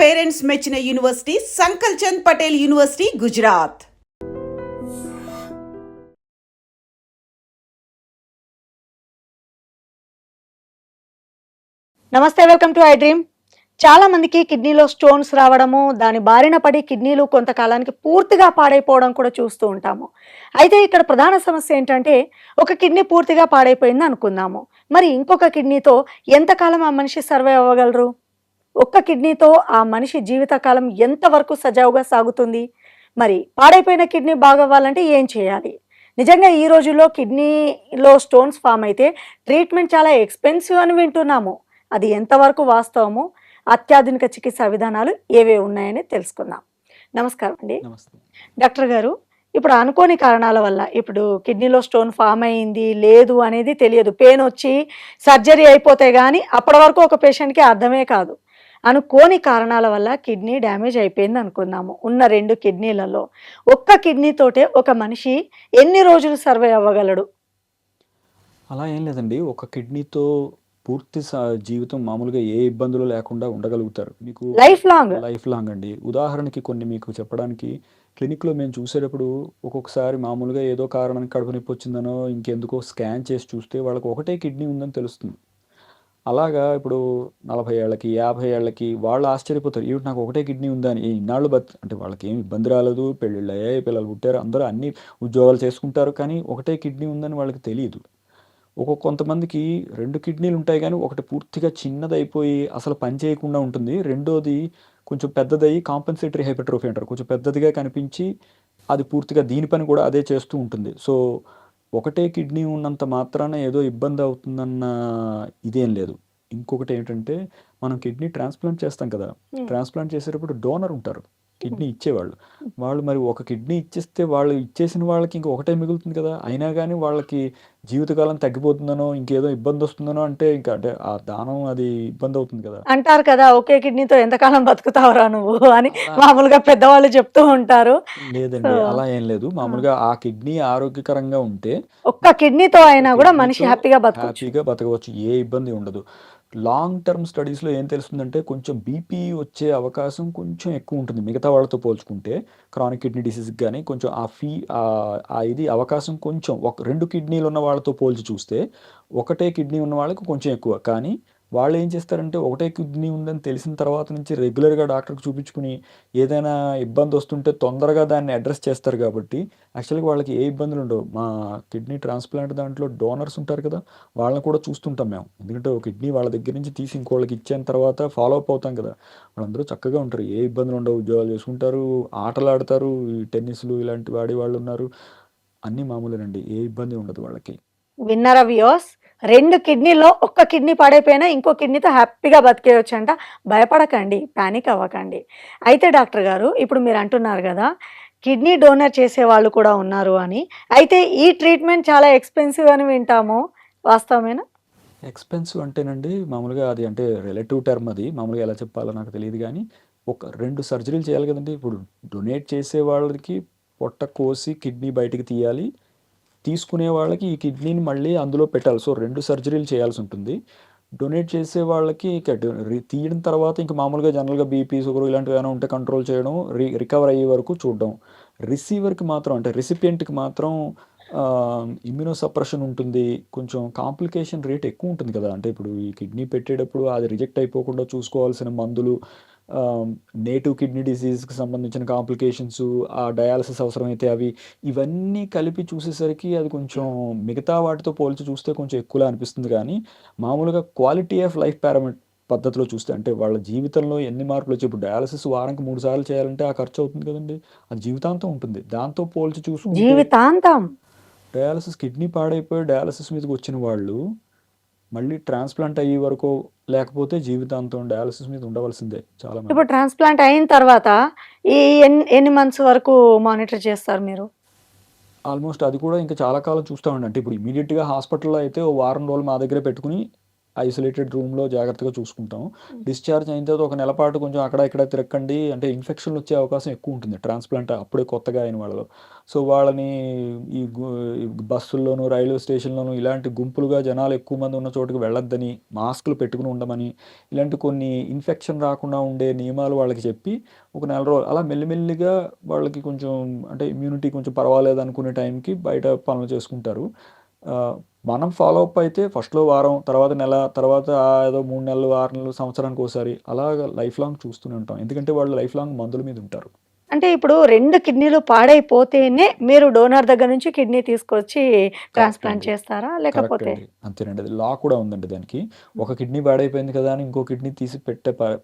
Parents మెచ్చిన university సంకల్ Chand Patel university, Gujarat. నమస్తే, welcome to I dream. చాలా మందికి కిడ్నీలో స్టోన్స్ రావడము, దాని బారిన పడి కిడ్నీలు కొంతకాలానికి పూర్తిగా పాడైపోవడం కూడా చూస్తూ ఉంటాము. అయితే ఇక్కడ ప్రధాన సమస్య ఏంటంటే, ఒక కిడ్నీ పూర్తిగా పాడైపోయింది అనుకుందాము. మరి ఇంకొక కిడ్నీతో ఎంతకాలం ఆ మనిషి సర్వైవ్ అవ్వగలరు? ఒక్క కిడ్నీతో ఆ మనిషి జీవితకాలం ఎంతవరకు సజావుగా సాగుతుంది? మరి పాడైపోయిన కిడ్నీ బాగవ్వాలంటే ఏం చేయాలి? నిజంగా ఈ రోజుల్లో కిడ్నీలో స్టోన్స్ ఫామ్ అయితే ట్రీట్మెంట్ చాలా ఎక్స్‌పెన్సివ్ అని వింటున్నాము. అది ఎంతవరకు వాస్తవము? అత్యాధునిక చికిత్సా విధానాలు ఏవేవి ఉన్నాయని తెలుసుకుందాం. నమస్కారం అండి. నమస్తే. డాక్టర్ గారు, ఇప్పుడు అనుకోని కారణాల వల్ల ఇప్పుడు కిడ్నీలో స్టోన్ ఫామ్ అయింది, లేదు అనేది తెలియదు. పెయిన్ వచ్చి సర్జరీ అయిపోతే గానీ అప్పటి వరకు ఒక పేషెంట్‌కి అర్థమే కాదు. అనుకోని కారణాల వల్ల కిడ్నీ డ్యామేజ్ అయిపోయింది అనుకుందాము. ఉన్న 2 కిడ్నీలలో ఒక్క కిడ్నీతోటే ఒక మనిషి ఎన్ని రోజులు సర్వైవ్ అవ్వగలడు? అలా ఏం లేదండి. ఒక కిడ్నీతో పూర్తి జీవితం మామూలుగా ఏ ఇబ్బందులు లేకుండా ఉండగలుగుతారు. మీకు లైఫ్ లాంగ్. లైఫ్ లాంగ్ అండి. ఉదాహరణకి కొన్ని మీకు చెప్పడానికి, క్లినిక్‌లో మేము చూసేటప్పుడు ఒక్కొక్కసారి మామూలుగా ఏదో కారణానికి కడుపు నొప్పి వచ్చిందనో, ఇంకెందుకో స్కాన్ చేసి చూస్తే వాళ్ళకి ఒకటే కిడ్నీ ఉందని తెలుస్తుంది. అలాగా ఇప్పుడు 40 ఏళ్ళకి, 50 ఏళ్ళకి వాళ్ళు ఆశ్చర్యపోతారు. ఏమిటి నాకు ఒకటే కిడ్నీ ఉందా అని. ఇన్నాళ్ళు అంటే వాళ్ళకేమి ఇబ్బంది రాలేదు. పెళ్ళిళ్ళయ్యాయి, పిల్లలు పుట్టారు. అందరూ అన్ని ఉద్యోగాలు చేసుకుంటారు. కానీ ఒకటే కిడ్నీ ఉందని వాళ్ళకి తెలీదు. కొంతమందికి 2 కిడ్నీలు ఉంటాయి గానీ, ఒకటి పూర్తిగా చిన్నదైపోయి అసలు పని చేయకుండా ఉంటుంది. రెండోది కొంచెం పెద్దదయ్యి కాంపెన్సేటరీ హైపర్ట్రోఫీ అంటారు. కొంచెం పెద్దదిగా కనిపించి అది పూర్తిగా దీని పని కూడా అదే చేస్తూ ఉంటుంది. సో, ఒకటే కిడ్నీ ఉన్నంత మాత్రాన ఏదో ఇబ్బంది అవుతుందన్న ఇదేం లేదు. ఇంకొకటేంటంటే, మనం కిడ్నీ ట్రాన్స్‌ప్లాంట్ చేస్తాం కదా! ట్రాన్స్‌ప్లాంట్ చేసేటప్పుడు డోనర్ ఉంటారు. కిడ్నీ ఇచ్చేవాళ్ళు. వాళ్ళు మరి ఒక కిడ్నీ ఇచ్చేస్తే వాళ్ళు ఇచ్చేసిన వాళ్ళకి ఇంక ఒకటే మిగులుతుంది కదా! అయినా గానీ వాళ్ళకి జీవితకాలం తగ్గిపోతుందనో, ఇంకేదో ఇబ్బందొస్తుందనో అంటే అంటే ఆ దానం అది ఇబ్బందవుతుంది కదా! అంటారు కదా, ఒకే కిడ్నీతో ఎంతకాలం బతుకుతావురా నువ్వు అని అలా మామూలుగా పెద్దవాళ్ళు చెప్తూ ఉంటారు. సో, లేదండి. అలా ఏం లేదు. ఆ! మామూలుగా ఆ కిడ్నీ ఆరోగ్యకరంగా ఉంటే ఒక్క కిడ్నీతో ఒక్క అయినా గూడా మనిషి కిడ్నీతో హ్యాపీగా బతకొచ్చు. హ్యాపీగా బతకవచ్చు. ఏ ఇబ్బంది ఉండదు. లాంగ్ టర్మ్ స్టడీస్‌లో ఏం తెలుస్తుందంటే కొంచెం బీపీ వచ్చే అవకాశం కొంచెం ఎక్కువుంటుంది. మిగతా వాళ్ళతో పోల్చుకుంటే క్రానిక్ కిడ్నీ డిసీజ్‌కి గాని కొంచెం ఇది అవకాశం కొంచెం 2 కిడ్నీలు ఉన్న వాళ్ళతో పోల్చి చూస్తే ఒకటే కిడ్నీ ఉన్న వాళ్ళకి కొంచెం ఎక్కువ. కానీ వాళ్ళేం చేస్తారంటే ఒకటే కిడ్నీ ఉందని తెలిసిన తర్వాత నుంచి రెగ్యులర్‌గా డాక్టర్‌కి చూపించుకొని ఏదైనా ఇబ్బందొస్తుంటే తొందరగా దాన్ని అడ్రెస్ చేస్తారు కాబట్టి యాక్చువల్‌గా వాళ్ళకి ఏ ఇబ్బందులుండవు. మా కిడ్నీ ట్రాన్స్‌ప్లాంట్ దాంట్లో డోనర్స్ ఉంటారు కదా! వాళ్ళని కూడా చూస్తుంటాం మేము. ఎందుకంటే ఒక కిడ్నీ వాళ్ళ దగ్గర నుంచి తీసి ఇంకోళ్ళకి ఇచ్చిన తర్వాత ఫాలో అప్ అవుతాం కదా! వాళ్ళందరూ చక్కగా ఉంటారు. ఏ ఇబ్బందులుండవు. ఉద్యోగాలు చేసుకుంటారు, ఆటలాడతారు, ఈ టెన్నిస్‌లు ఇలాంటివి ఆడేవాళ్ళున్నారు. అన్నీ మామూలేనండి. ఏ ఇబ్బంది ఉండదు వాళ్ళకి. విన్నారా వ్యూయర్స్? 2 కిడ్నీలో ఒక్క కిడ్నీ పాడైపోయినా ఇంకో కిడ్నీతో హ్యాపీగా బతికేయొచ్చంట. భయపడకండి, పానిక్ అవ్వకండి. అయితే డాక్టర్ గారు, ఇప్పుడు మీరు అంటున్నారు గదా, కిడ్నీ డోనేట్ చేసేవాళ్ళు కూడా ఉన్నారు అని. అయితే ఈ ట్రీట్మెంట్ చాలా ఎక్స్‌పెన్సివ్ అని వింటాము. వాస్తవమేనా? ఎక్స్‌పెన్సివ్ అంటేనండి మామూలుగా అది అంటే రిలేటివ్ టర్మ్ అది. మామూలుగా ఎలా చెప్పాలో నాకు తెలీదు గానీ, ఒక 2 సర్జరీలు చేయాలి కదండీ! ఇప్పుడు డొనేట్ చేసే వాళ్ళకి పొట్ట కోసి కిడ్నీ బయటికి తీయాలి. తీసుకునే వాళ్ళకి ఈ కిడ్నీని మళ్ళీ అందులో పెట్టాలి. సో, 2 సర్జరీలు చేయాల్సుంటుంది. డొనేట్ చేసే వాళ్ళకి ఇక తీయడం తర్వాత ఇంక మామూలుగా జనరల్‌గా బీపీ, షుగర్ ఇలాంటివి ఏమైనా ఉంటే కంట్రోల్ చేయడం, రికవర్ అయ్యే వరకు చూడడం. రిసీవర్‌కి మాత్రం అంటే రెసిపియెంట్‌కి మాత్రం ఇమ్యూనో సప్రెషన్ ఉంటుంది. కొంచెం కాంప్లికేషన్ రేట్ ఎక్కువుంటుంది కదా! అంటే ఇప్పుడు ఈ కిడ్నీ పెట్టేటప్పుడు అది రిజెక్ట్ అయిపోకుండా చూసుకోవాల్సిన మందులు, నేటివ్ కిడ్నీ డిసీజ్‌కి సంబంధించిన కాంప్లికేషన్సు, ఆ డయాలిసిస్ అవసరమైతే అవి, ఇవన్నీ కలిపి చూసేసరికి అది కొంచెం మిగతా వాటితో పోల్చి చూస్తే కొంచెం ఎక్కువలా అనిపిస్తుంది గానీ, మామూలుగా క్వాలిటీ ఆఫ్ లైఫ్ పద్ధతిలో చూస్తే అంటే వాళ్ళ జీవితంలో ఎన్ని మార్పులొచ్చాయి. ఇప్పుడు డయాలిసిస్ వారానికి 3 సార్లు చేయాలంటే ఆ ఖర్చవుతుంది కదండీ! అది జీవితాంతం ఉంటుంది. దాంతో పోల్చి చూసుకుంటే జీవితాంతం. డయాలిసిస్ కిడ్నీ పాడైపోయి డయాలిసిస్ మీదకొచ్చిన వాళ్ళు మళ్ళీ ట్రాన్స్‌ప్లాంట్ అయ్యే వరకో, లేకపోతే జీవితాంతం డయాలిసిస్ మీద ఉండవలసిందే చాలామంది. ఇప్పుడు ట్రాన్స్‌ప్లాంట్ అయిన తర్వాత ఈ ఎన్ని మంత్స్ వరకు మానిటర్ చేస్తారు మీరు? ఆల్మోస్ట్ అది కూడా ఇంకా చాలా కాలం చూస్తామండి. అంటే ఇప్పుడు ఇమ్మీడియేట్‌గా హాస్పిటల్‌లో అయితే ఓ వారం రోజులు మా దగ్గరే పెట్టుకొని ఐసోలేటెడ్ రూమ్లో జాగ్రత్తగా చూసుకుంటాం. డిశ్చార్జ్ అయిన తర్వాత ఒక నెల పాటు కొంచెం అక్కడ ఇక్కడ తిరగకండి, అంటే ఇన్ఫెక్షన్లు వచ్చే అవకాశం ఎక్కువ ఉంటుంది ట్రాన్స్ప్లాంట్ అప్పుడే కొత్తగా అయిన వాళ్ళలో. సో వాళ్ళని ఈ ఈ బస్సుల్లోనూ రైల్వే స్టేషన్లోనూ ఇలాంటి గుంపులుగా జనాలు ఎక్కువ మంది ఉన్న చోటుకి వెళ్ళొద్దని, మాస్కులు పెట్టుకుని ఉండమని, ఇలాంటి కొన్ని ఇన్ఫెక్షన్ రాకుండా ఉండే నియమాలు వాళ్ళకి చెప్పి ఒక నెల రోజులు అలా మెల్లిమెల్లిగా వాళ్ళకి కొంచెం అంటే ఇమ్యూనిటీ కొంచెం పర్వాలేదు అనుకునే టైంకి బయట పనులు చేసుకుంటారు. మనం ఫాలో అప్ అయితే ఫస్ట్‌లో వారం, తర్వాత నెల, తర్వాత ఏదో 3 నెలలు, 6 నెలలు, సంవత్సరానికి ఓసారి అలాగా లైఫ్ లాంగ్ చూస్తూనే ఉంటాం. ఎందుకంటే వాళ్ళు లైఫ్ లాంగ్ మందుల మీద ఉంటారు. అంటే ఇప్పుడు 2 కిడ్నీలు పాడైపోతేనే మీరు డోనర్ దగ్గర నుంచి కిడ్నీ తీసుకొచ్చి కరెక్ట్ ట్రాన్స్‌ప్లాంట్ అండి. చేస్తారా? కరెక్ట్ లేకపోతే అండి. అంతేనండి. అది లా కూడా ఉందండి దానికి. ఒక కిడ్నీ పాడైపోయింది కదా అని ఇంకో కిడ్నీ తీసి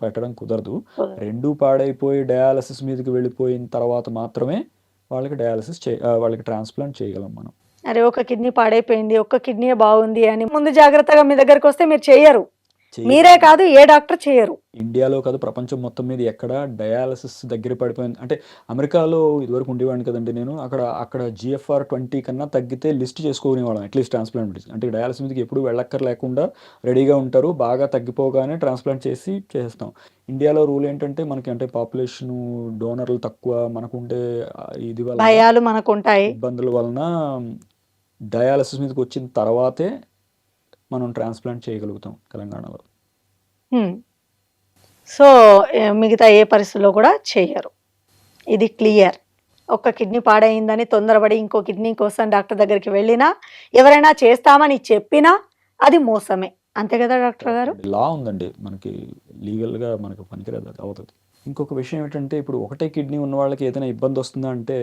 పెట్టడం కుదరదు. కుదరదు. 2 పాడైపోయి డయాలిసిస్ మీదకి వెళ్ళిపోయిన తర్వాత మాత్రమే వాళ్ళకి ట్రాన్స్‌ప్లాంట్ చేయగలం మనం. అరే! ఒక కిడ్నీ పాడైపోయింది. ఒక్క కిడ్నీయే బాగుంది అని ముందు జాగ్రత్తగా మీ దగ్గరకొస్తే మీరు చెయ్యరు. మీరే చేయలేము. కాదు ఏ డాక్టర్ చెయ్యరు. ఇండియాలో కాదు ప్రపంచం మొత్తం మీద ఎక్కడ డయాలిసిస్ దగ్గర పడిపోయింది అంటే అమెరికాలో ఇదివరకు ఉండేవాడిని కదండి నేను. అక్కడ జీఎఫ్ఆర్ 20 కన్నా తగ్గితే లిస్ట్ చేసుకునేవాళ్ళం అట్లీస్ట్ ట్రాన్స్ప్లాంట్ గురించి. అంటే డయాలిసిస్ మీదకి ఎప్పుడు వెళ్ళక్కర్లేకుండా రెడీగా ఉంటారు. బాగా తగ్గిపోగానే ట్రాన్స్ప్లాంట్ చేసేస్తాం. ఇండియాలో రూల్ ఏంటంటే మనకి అంటే పాపులేషను, డోనర్లు తక్కువ, మనకుండే ఇది వలన భయాలు మనకుంటాయి. ఇబ్బందుల వలన డయాలిసిస్ మీదకి వచ్చిన తర్వాతే మనం ట్రాన్స్ప్లాంట్ చేయగలుగుతాం తెలంగాణలో. హ్మ్. సో, మిగతా ఏ పరిస్థితిలో కూడా చెయ్యరు. ఇది క్లియర్. ఒక్క కిడ్నీ పాడయిందని తొందరపడి ఇంకో కిడ్నీ కోసం డాక్టర్ దగ్గరికి వెళ్ళినా, ఎవరైనా చేస్తామని చెప్పినా అది మోసమే. అంతే కదా డాక్టర్ గారు? లా ఉందండి మనకి, లీగల్‌గా మనకు పనికిరాదు, అది అవుతది. ఇంకొక విషయం ఏంటంటే ఇప్పుడు ఒకటే కిడ్నీ ఉన్న వాళ్ళకి ఏదైనా ఇబ్బంది వస్తుందా అంటే,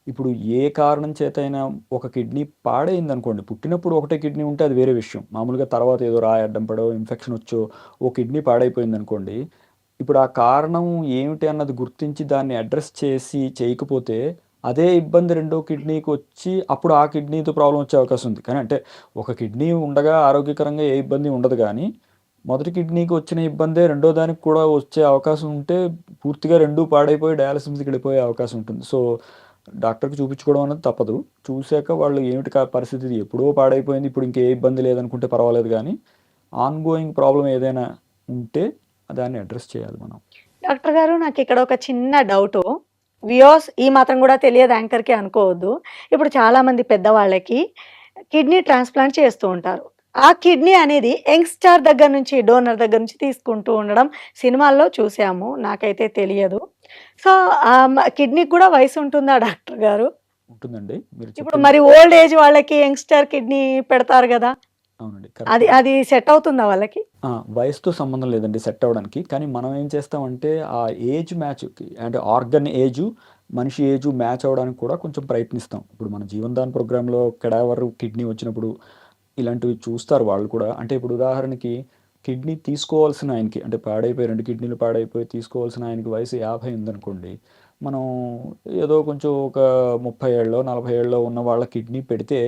ఇప్పుడు ఏ కారణం చేతైనా ఒక కిడ్నీ పాడైందనుకోండి, పుట్టినప్పుడు ఒకటే కిడ్నీ ఉంటే అది వేరే విషయం. మామూలుగా తర్వాత ఏదో రాయి అడ్డం పడో, ఇన్ఫెక్షన్ వచ్చో ఓ కిడ్నీ పాడైపోయిందనుకోండి, ఇప్పుడు ఆ కారణం ఏమిటి అన్నది గుర్తించి దాన్ని అడ్రెస్ చేయకపోతే అదే ఇబ్బంది రెండో కిడ్నీకి వచ్చి అప్పుడు ఆ కిడ్నీతో ప్రాబ్లమ్ వచ్చే అవకాశం ఉంది. కానీ అంటే ఒక కిడ్నీ ఉండగా ఆరోగ్యకరంగా ఏ ఇబ్బంది ఉండదు గానీ, మొదటి కిడ్నీకి వచ్చిన ఇబ్బందే రెండో దానికి కూడా వచ్చే అవకాశం ఉంటే పూర్తిగా 2 పాడైపోయి డయాలిసిస్ మీదకి వెళ్ళిపోయే అవకాశం ఉంటుంది. సో, డాక్టర్‌కి చూపించుకోవడం అనేది తప్పదు. చూసాక వాళ్ళు ఏమిటి పరిస్థితి, ఇది ఎప్పుడో పాడైపోయింది, ఇప్పుడు ఇంకే ఇబ్బంది లేదనుకుంటే పర్వాలేదు గానీ, ఆన్‌గోయింగ్ ప్రాబ్లమ్ ఏదైనా ఉంటే దాన్ని అడ్రెస్ చేయాలి మనం. డాక్టర్ గారు నాకిక్కడ ఒక చిన్న డౌటు. వ్యూయర్స్ ఈ మాత్రం కూడా తెలియదు యాంకర్‌కి అనుకోవద్దు. ఇప్పుడు చాలామంది పెద్దవాళ్ళకి కిడ్నీ ట్రాన్స్‌ప్లాంట్ చేస్తూ ఉంటారు. ఆ కిడ్నీ అనేది యంగ్‌స్టార్ దగ్గర నుంచి, డోనర్ దగ్గర నుంచి తీసుకుంటూ ఉండడం సినిమాల్లో చూసాము. నాకైతే తెలియదు. సో, కిడ్నీకి కూడా వయసు ఉంటుందా డాక్టర్ గారు? ఉంటుందండి. మీరు ఇప్పుడు చెప్పింది మరి ఓల్డ్ ఏజ్ వాళ్ళకి యంగ్‌స్టార్ కిడ్నీ పెడతారు గదా! అవునండి. అది కరెక్టే. అది సెట్ అవుతుందా వాళ్ళకి? వయసుతో సంబంధం లేదండి సెట్ అవ్వడానికి. కానీ మనం ఏం చేస్తామంటే ఆ ఏజ్ మ్యాచ్‌కి అంటే ఆర్గన్ ఏజు, మనిషి ఏజు మ్యాచ్ అవ్వడానికి కూడా కొంచెం ప్రయత్నిస్తాం. ఇప్పుడు మన జీవన్‌దాన్ ప్రోగ్రామ్‌లో కెడావర్ కిడ్నీ వచ్చినప్పుడు ఇలాంటివి చూస్తారు వాళ్ళు కూడా. అంటే ఇప్పుడు ఉదాహరణకి కిడ్నీ తీసుకోవాల్సిన ఆయనకి అంటే పాడైపోయి 2 కిడ్నీలు పాడైపోయి తీసుకోవాల్సిన ఆయనకి వయసు 50 ఉందనుకోండి. మనం ఏదో కొంచెం ఒక 30 ఏళ్ళో, 40 ఏళ్ళో ఉన్న వాళ్ళ కిడ్నీ పెడితే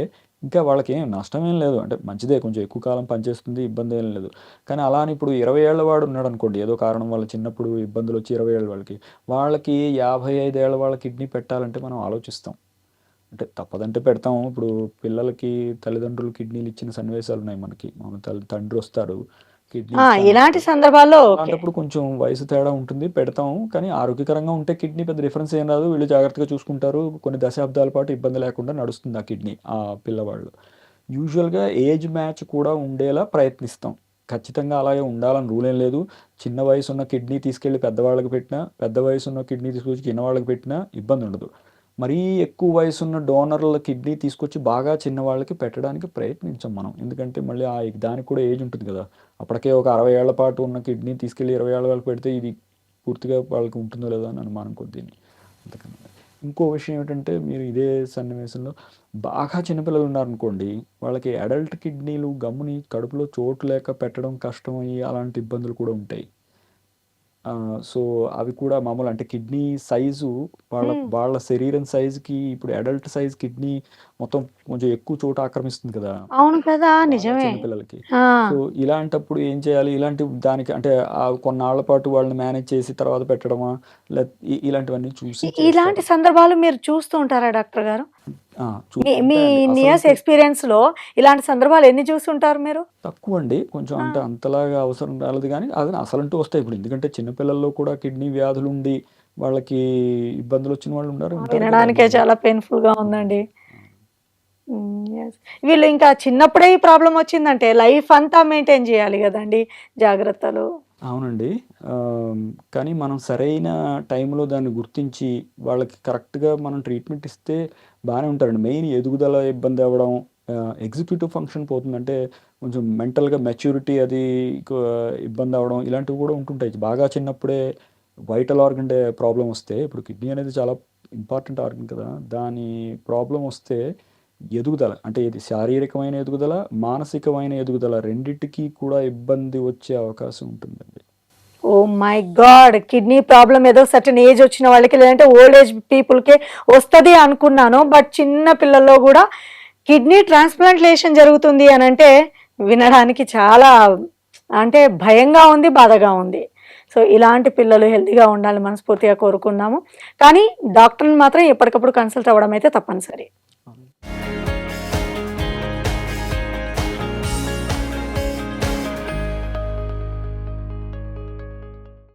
ఇంకా వాళ్ళకేం నష్టమేం లేదు. అంటే మంచిదే, కొంచెం ఎక్కువ కాలం పనిచేస్తుంది, ఇబ్బందేం లేదు. కానీ అలా అని ఇప్పుడు 20 ఏళ్ల వాడు ఉన్నాడనుకోండి, ఏదో కారణం వల్ల చిన్నప్పుడు ఇబ్బందులొచ్చి 20 ఏళ్ల వాళ్ళకి 55 ఏళ్ల వాళ్ళ కిడ్నీ పెట్టాలంటే మనం ఆలోచిస్తాం. అంటే తప్పదంటే పెడతాం. ఇప్పుడు పిల్లలకి తల్లిదండ్రులు కిడ్నీలు ఇచ్చిన సన్నివేశాలున్నాయి మనకి. మన తండ్రొస్తాడు, కిడ్నీ ఇలాంటి ఇస్తానంటాడు. సందర్భాల్లో ఓకే. అలాంటప్పుడు కొంచెం వయసు తేడా ఉంటుంది, పెడతాం. కానీ ఆరోగ్యకరంగా ఉంటే కిడ్నీ పెద్ద డిఫరెన్స్ ఏం రాదు. వీళ్ళు జాగ్రత్తగా చూసుకుంటారు. కొన్ని దశాబ్దాల పాటు ఇబ్బంది లేకుండా నడుస్తుంది ఆ కిడ్నీ ఆ పిల్లవాళ్ళు. యూజువల్‌గా ఏజ్ మ్యాచ్ కూడా ఉండేలా ప్రయత్నిస్తాం. ఖచ్చితంగా అలాగే ఉండాలని రూల్ ఏం లేదు. చిన్న వయసున్న కిడ్నీ తీసుకెళ్ళి పెద్దవాళ్ళకి పెట్టినా, పెద్ద వయసున్న కిడ్నీ తీసుకొచ్చి చిన్నవాళ్ళకి పెట్టినా ఇబ్బందుండదు. మరీ ఎక్కువ వయసున్న డోనర్ల కిడ్నీ తీసుకొచ్చి బాగా చిన్నవాళ్ళకి పెట్టడానికి ప్రయత్నించం మనం. ఎందుకంటే మళ్ళీ దానికి కూడా ఏజ్ ఉంటుంది కదా! అప్పటికే ఒక 60 ఏళ్ల పాటు ఉన్న కిడ్నీ తీసుకెళ్ళి 20 ఏళ్ల వాళ్ళకి పెడితే ఇది పూర్తిగా వాళ్ళకి ఉంటుందో లేదో అని అనుమానం కొద్దీని. అంతకన్నా. ఇంకో విషయం ఏమిటంటే మీరు ఇదే సన్నివేశంలో బాగా చిన్నపిల్లలు ఉన్నారనుకోండి, వాళ్ళకి అడల్ట్ కిడ్నీలు గమ్ముని కడుపులో చోటు లేక పెట్టడం కష్టమయ్యి అలాంటి ఇబ్బందులు కూడా ఉంటాయి. సో, అవి కూడా మామూలు అంటే కిడ్నీ సైజు వాళ్ళ హ్మ్. వాళ్ళ శరీరం సైజుకి ఇప్పుడు అడల్ట్ సైజ్ కిడ్నీ మొత్తం కొంచెం ఎక్కువ చోటు ఆక్రమిస్తుంది కదా! అవును కదా! బాగా నిజమే. చిన్న పిల్లలకి. ఆ! సో, ఇలాంటప్పుడు ఏం చేయాలి? ఇలాంటి దానికి అంటే కొన్నాళ్ల పాటు వాళ్ళని మేనేజ్ చేసి తర్వాత పెట్టడమా? ఇలాంటివన్నీ చూసి ఇలాంటి చేస్తారు. సందర్భాలు మీరు చూస్తూ ఉంటారా డాక్టర్ గారు? ఆ! మీ ఉంటాయండి. ఇన్ని ఇయర్స్ అసలంటూ ఎక్స్పీరియన్స్‌లో ఇలాంటి సందర్భాలు ఎన్ని చూసుంటారు మీరు? తక్కువండి. కొంచెం ఆ! అంటే అంతలాగా అవసరం రాలేదు గానీ, అదే అసలంటూ వస్తాయి. ఇప్పుడు ఎందుకంటే చిన్న పిల్లల్లో కూడా కిడ్నీ వ్యాధులుండి, వాళ్ళకి ఇబ్బందులొచ్చిన వాళ్ళు ఉంటారు కదా! వినడానికే చాలా పెయిన్‌ఫుల్‌గా అవును. ఉందండి. అవును. యెస్. వీళ్ళు ఇంకా చిన్నప్పుడే ఈ ప్రాబ్లమ్ వచ్చిందంటే లైఫ్ అంతా మెయింటైన్ చేయాలి గదండీ జాగ్రత్తలు. అవునండి. కానీ మనం సరైన టైంలో దాన్ని గుర్తించి, వాళ్ళకి కరెక్ట్‌గా మనం ట్రీట్మెంట్ ఇస్తే బానే ఉంటారండి. మెయిన్ ఎదుగుదల ఇబ్బంది అవ్వడం, ఎగ్జిక్యూటివ్ ఫంక్షన్ పోతుందంటే కొంచెం మెంటల్‌గా మెచ్యూరిటీ అది కొ ఇబ్బందవ్వడం ఇలాంటివి కూడా ఉంటుంటాయి. బాగా చిన్నప్పుడే వైటల్ ఆర్గన్ ప్రాబ్లమ్ వస్తే, ఇప్పుడు కిడ్నీ అనేది చాలా ఇంపార్టెంట్ ఆర్గన్ కదా! దాని ప్రాబ్లమ్ వస్తే ఎదుగుదల అంటే ఇది శారీరకమైన ఎదుగుదల, మానసికమైన ఎదుగుదల రెండిటికి కూడా ఇబ్బంది వచ్చే అవకాశం ఉంటుందండి. Oh my God! Kidney problem ఏదో సర్టెన్ ఏజ్ వచ్చిన వాళ్ళకి లేదంటే ఓల్డ్ ఏజ్ పీపుల్‌కే వస్తది అనుకున్నాను. బట్ చిన్న పిల్లల్లో గూడా కిడ్నీ ట్రాన్స్‌ప్లాంటేషన్ జరుగుతుంది అనంటే వినడానికి చాలా అంటే భయంగా ఉంది, బాధగా ఉంది. సో, ఇలాంటి పిల్లలు హెల్తీగా ఉండాలని మనస్ఫూర్తిగా కోరుకుందాము. కానీ డాక్టర్‌ని మాత్రం ఎప్పటికప్పుడు కన్సల్ట్ అవ్వడం అయితే తప్పనిసరి. అవును.